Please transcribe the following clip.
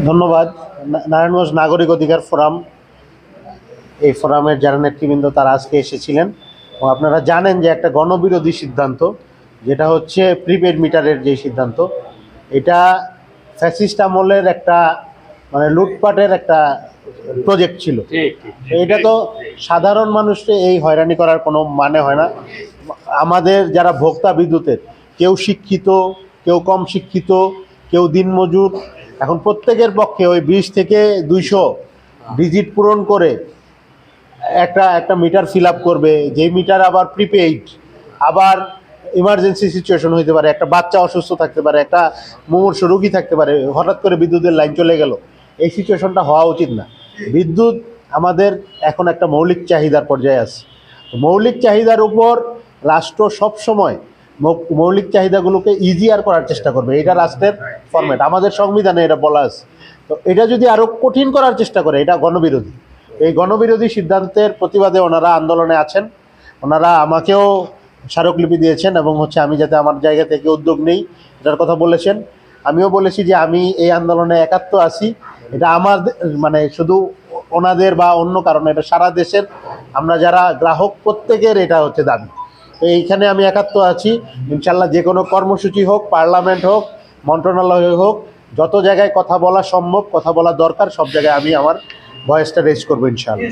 ধন্যবাদ। নারায়ণগঞ্জ নাগরিক অধিকার ফোরাম, এই ফোরামের যারা নেতৃবৃন্দ তারা আজকে এসেছিলেন এবং আপনারা জানেন যে একটা গণবিরোধী সিদ্ধান্ত, যেটা হচ্ছে প্রিপেড মিটারের যে সিদ্ধান্ত, এটা ফ্যাসিস্ট আমলের একটা মানে লুটপাটের একটা প্রজেক্ট ছিল। এটা তো সাধারণ মানুষকে এই হয়রানি করার কোনো মানে হয় না। আমাদের যারা ভোক্তা বিদ্যুতের, কেউ শিক্ষিত, কেউ কম শিক্ষিত, কেউ দিনমজুর, এখন প্রত্যেকের পক্ষে ওই 20 থেকে 200 ডিজিট পূরণ করে একটা একটা মিটার ফিল আপ করবে, যে মিটার আবার প্রিপেইড, আবার ইমার্জেন্সি সিচুয়েশন হইতে পারে, একটা বাচ্চা অসুস্থ থাকতে পারে, একটা মুমূর্ষু রোগী থাকতে পারে, হঠাৎ করে বিদ্যুতের লাইন চলে গেল, এই সিচুয়েশনটা হওয়া উচিত না। বিদ্যুৎ আমাদের এখন একটা মৌলিক চাহিদার পর্যায়ে আছে। মৌলিক চাহিদার উপর রাষ্ট্র সবসময় মৌলিক চাহিদাগুলোকে ইজিয়ার করার চেষ্টা করবে, এটা রাষ্ট্রের ফরম্যাট, আমাদের সংবিধানে এটা বলা আছে। তো এটা যদি আরও কঠিন করার চেষ্টা করে, এটা গণবিরোধী। এই গণবিরোধী সিদ্ধান্তের প্রতিবাদে ওনারা আন্দোলনে আছেন। ওনারা আমাকেও স্মারকলিপি দিয়েছেন এবং আমি যাতে আমার জায়গা থেকে উদ্যোগ নেই এটার কথা বলেছেন। আমিও বলেছি যে আমি এই আন্দোলনে একাত্ম আছি। এটা আমার মানে শুধু ওনাদের বা অন্য কারণে, এটা সারা দেশের আমরা যারা গ্রাহক প্রত্যেকের এটা হচ্ছে দাবি। তো এইখানে আমি একাত্ম আছি। ইনশাল্লাহ যে কোনো কর্মসূচি হোক, পার্লামেন্ট হোক, মন্ত্রণালয় হোক, যত জায়গায় কথা বলা সম্ভব, কথা বলা দরকার, সব জায়গায় আমি আমার ভয়েসটা রেজ করবো ইনশাআল্লাহ।